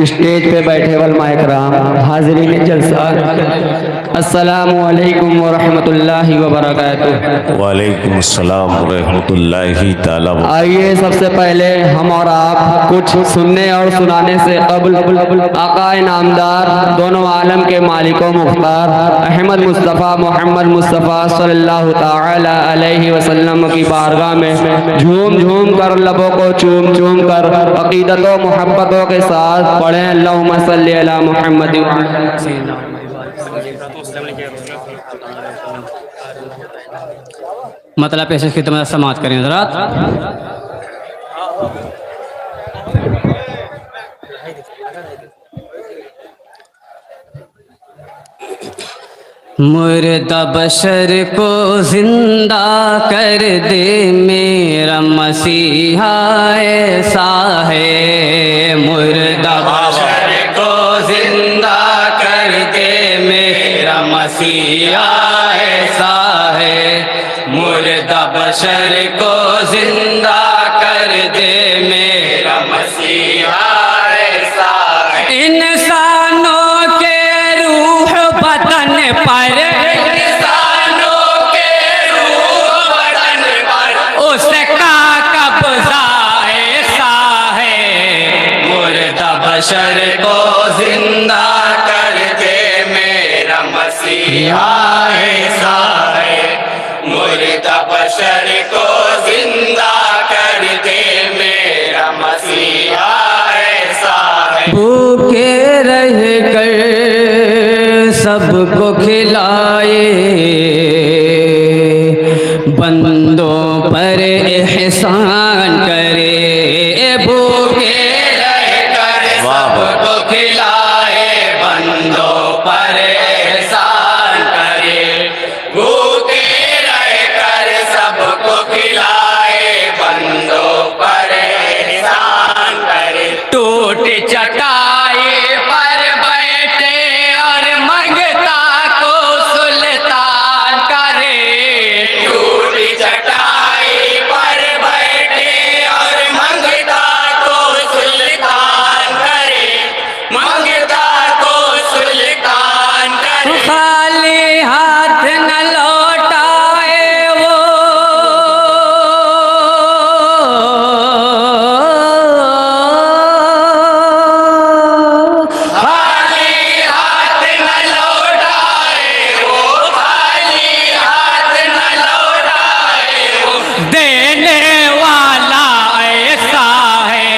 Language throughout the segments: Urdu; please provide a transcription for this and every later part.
اسٹیج پہ بیٹھے علماء کرام، حاضرین جلسہ، السلام علیکم ورحمۃ اللہ وبرکاتہ۔ وعلیکم السلام ورحمۃ اللہ تعالی وبرکاتہ۔ آئیے سب سے پہلے ہم اور آپ کچھ سننے اور سنانے سے قبل آقا نامدار دونوں عالم کے مالک و مختار احمد مصطفیٰ محمد مصطفیٰ صلی اللہ تعالی علیہ وسلم کی بارگاہ میں جھوم جھوم کر لبوں کو چوم چوم کر عقیدت و محبتوں کے ساتھ پڑھیں اللہم صلی علی محمد۔ مطلب پیش خدمت سماعت کریں حضرات۔ مردہ بشر کو زندہ کر دے میرا مسیحا ایسا ہے، مردہ بشر کو زندہ کر دے میرا مسیحا ایسا ہے، مردہ بشر کو زندہ کر دے میرا مسیحا ایسا ہے۔ انسانوں کے روح بدن پر، انسانوں کے روح بدن پر اس کا قبضہ ایسا ہے، مردہ بشر کو زندہ کر دے میرا مسیحا ایسا ہے، مردہ بشر کو زندہ کر دے میرا مسیحا ایسا ہے۔ بھوکے رہ کر سب کو کھلائے، بندوں پر احسان کرے، بھوکے رہ کر سب کو کھلائے، بندوں پر احسان کرے، بھوکے رہ کر سب کو کھلائے، بندوں پر احسان کرے۔ ٹوٹ چٹائی پر بیٹھے اور منگتا کو سلطان کرے، ٹوٹ چٹائی پر بیٹھے اور منگتا کو سلطان کرے، منگتا کو سلطان کرے۔ خالی ہاتھ نہ لوٹائے وہ، خالی ہاتھ نہ لوٹائے وہ، خالی ہاتھ نہ لوٹائے وہ، دینے والا ایسا ہے،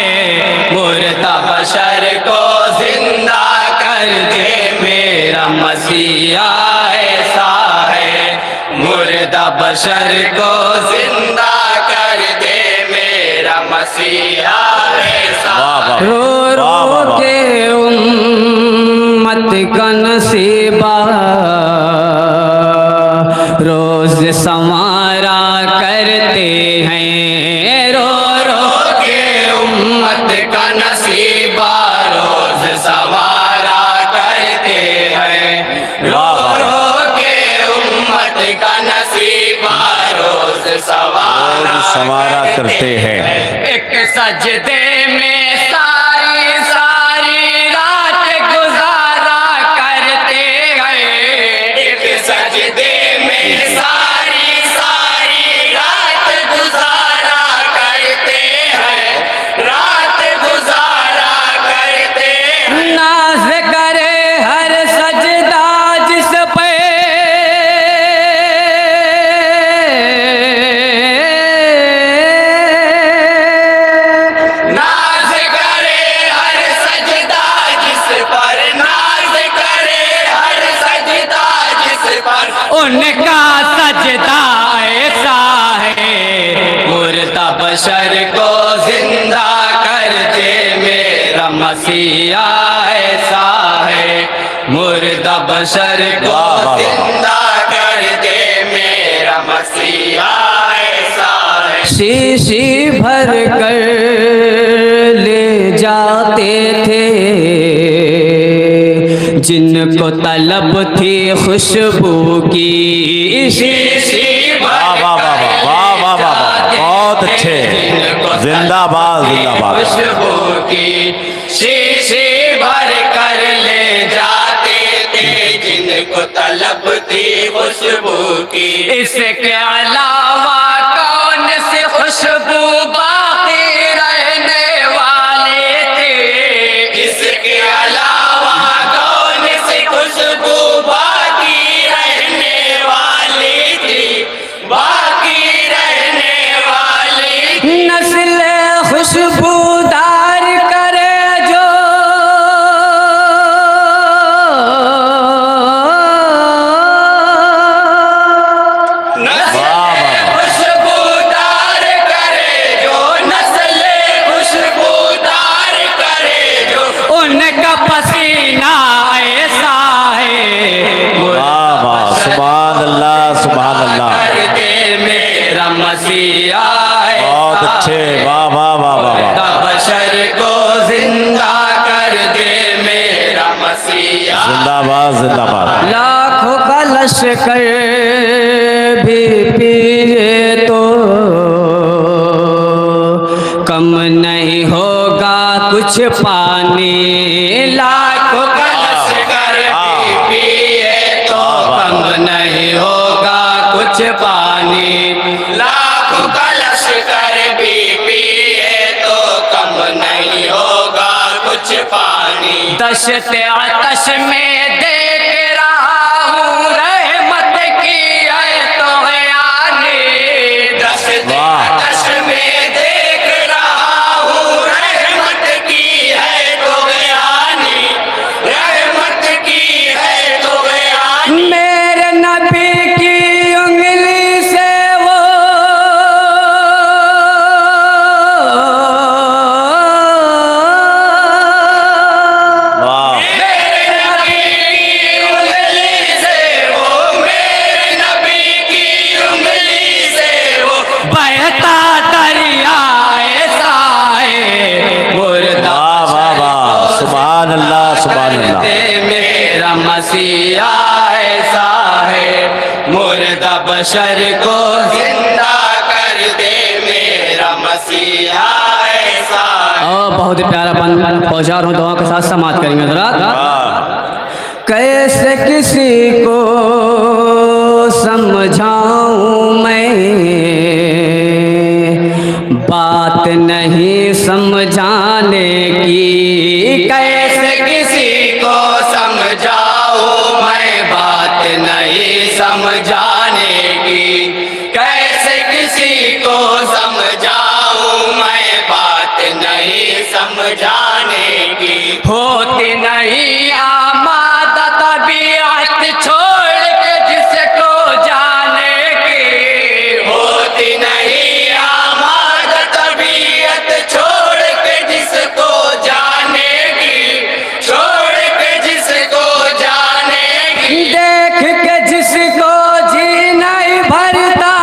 مردہ بشر کو زندہ کر دے میرا مسیحا ایسا ہے، مردہ بشر کو زندہ کر دے میرا مسیحا ایسا۔ رو رو کے امت کا نصیبہ روز سنوارا کرتے ہیں، رو رو کے امت کا نصیبہ روز سنوارا کرتے ہیں، رو رو کے امت کا نصیبہ روز سنوارا کرتے ہیں۔ ایک سجدے میں ساری ساری رات گزارا کرتے ہیں، ایک سجدے میں ساری ساری رات گزارا کرتے ہیں، رات گزارا کرتے ہیں۔ ناز کرے ہر سجدہ جس پہ، ناز کرے ہر سجدہ جس پر، ناز کرے ہر سجدہ جس پر، ان کا سجدہ ایسا ہے، مردہ بشر کو زندہ کر دے میرا مسیحا ایسا ہے، مردہ بشر کو زندہ کر دے میرا مسیحا ایسا ہے۔ شیشی بھر کر لے جاتے تھے جن کو طلب تھی خوشبو کی، شیشی بھر کر بہت اچھے، زندہ باد زندہ باد۔ خوشبو کی شیشی طلب تھی خوشبو کی، اس کے علاوہ کون سی خوشبو باقی رہنے والی تھی، اس کے علاوہ کون سی خوشبو باقی رہنے والی تھی، باقی رہنے والی تھی۔ نسل خوشبودار کرے جو خوشبودار کرے جو، نسل خوشبودار کرے جو، ان کا پسینہ ایسا ہے واہ واہ سبحان اللہ سبحان اللہ کر دے میرا مسیحا ہے، بہت اچھے واہ واہ واہ واہ واہ بشر کو زندہ کر دے میرا مسیحا۔ زندہ باد زندہ باد لاکھوں کا لشکر بھی پیے تو کم نہیں ہوگا کچھ پانی، لاکھوں کا لشکر بھی پیے تو کم نہیں ہوگا کچھ پانی، لاکھوں کا لشکر بھی پیے تو کم نہیں ہوگا کچھ پانی۔ دشت آتش میں دیکھ رہا ہوں رحمت کی ہے تو یعنی، دشت آتش میں دیکھ رہا ہوں رحمت کی ہے تو یعنی، رحمت کی ہے تو یعنی۔ میرے نبی کی انگلی سے وہ واہ میرے نبی کی انگلی سے وہ، میرے نبی کی انگلی سے وہ بہتا دریا ایسا ہے مردہ واہ واہ واہ سبحان اللہ سبحان اللہ دے میرا مسیحا ایسا ہے، مردہ بشر کو زندہ کر دے میرا مسیحا ایسا ہے۔ اور بہت پیارا پن پہنچا رہا ہوں، دعا کے ساتھ سماعت کریں گے حضرات۔ کیسے کسی کو سمجھاؤں میں، بات نہیں سمجھانے کی، کیسے کسی کو سمجھاؤں میں، بات نہیں سمجھانے کی، کیسے کسی کو سمجھاؤں میں، بات نہیں سمجھانے کی، ہوتی نہیں آمادہ طبیعت چھوڑ کے جس کو جانے کی، ہوتی نہیں آمادہ طبیعت چھوڑ کے جس کو جانے کی، چھوڑ کے جس کو جانے کی، دیکھ کے جس کو جی نہیں بھرتا،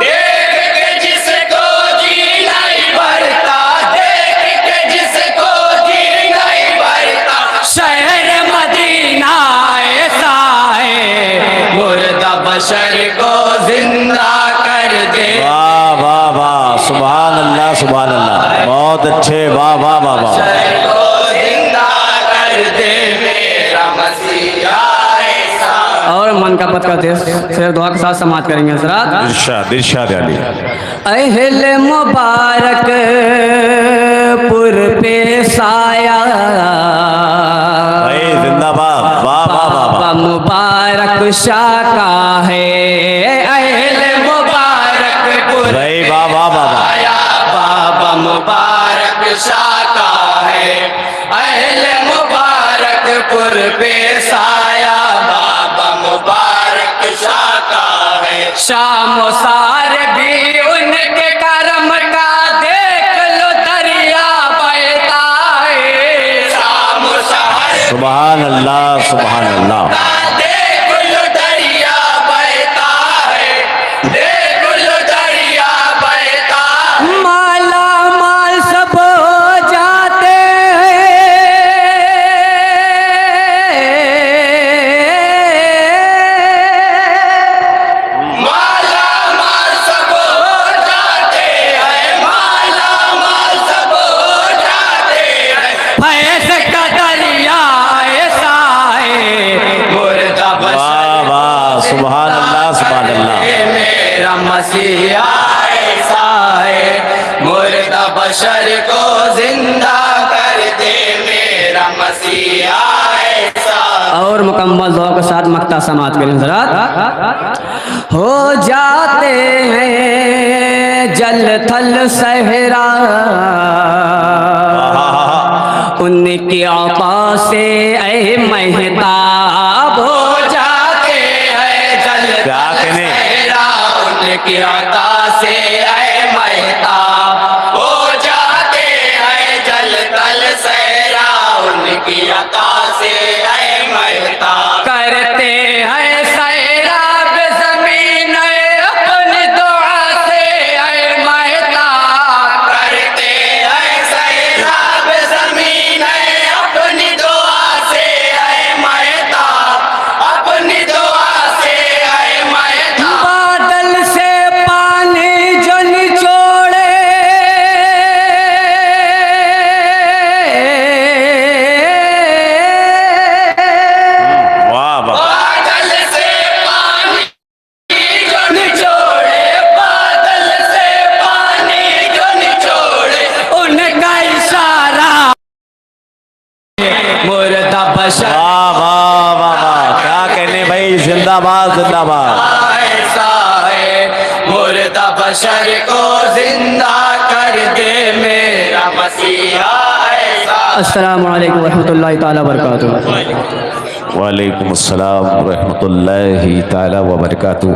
دیکھ کے جس کو جی نہیں بھرتا، دیکھ کے جس کو جی نہیں بھرتا، شہر مدینہ ایسا ہے مردہ بشر کو زندہ کر دے، واہ واہ واہ سبحان اللہ سبحان اللہ بہت اچھے واہ واہ واہ واہ بشر کو زندہ کر دے میرا مسیحا ایسا۔ اور من کا پت کرتے پھر دعا کے ساتھ سماعت کریں گے حضرات۔ ارشاد ارشاد علی اہل مبارک پر پہ سایہ، بھائی زندہ باد واہ واہ واہ بابا واہ مبارک شاہ کا ہے، اہل مبارک پر بھائی واہ واہ واہ واہ آیا، بابا مبارک شاہ کا ہے، اہل مبارک پر پیش آیا، بابا مبارک شاہ کا ہے، شام و سار بھی ان کے کرم کا دیکھ لو دریا بہتا ہے، شام و سار سبحان اللہ سبحان اللہ دیکھ لو دریا بہتا ہے، دیکھ لو دریا بہتا ہے، مالا مال سب ہو جاتے ہیں، مالا مال سب ہو جاتے ہیں، مالا مال سب مسیحا ایسا ہے مردہ بشر کو زندہ کر دے میرا مسیحا ایسا اور مکمل ذوق کے ساتھ مقطع سماعت کریں حضرات ہو جاتے ہیں جل تھل صحرا ان کی عطا سے اے مہتاب ہو جاتے ہیں جل کیا کہنے صحرا ان کی عطا سے اے مہتاب ہو جاتے ہیں جل تل صحرا ان کی عطا سے اے مہتاب کرتے ہیں سیراب زمین اپنی دعا سے اے مہتاب کرتے ہیں سیراب زمین اپنی دعا سے اے مہتاب اپنی دعا سے اے مہتاب بادل سے پانی جو نچوڑے واہ واہ بادل سے پانی جو نچوڑے بادل سے پانی جو نچوڑے ان کا اشارہ مردہ بشر واہ واہ واہ واہ کیا کہنے بھائی زندہ باد زندہ باد ایسا ہے مردہ بشر کو زندہ کر دے میرا مسیحا ایسا السلام علیکم ورحمۃ اللہ تعالیٰ وبرکاتہ وعلیکم السلام ورحمۃ اللہ تعالی وبرکاتہ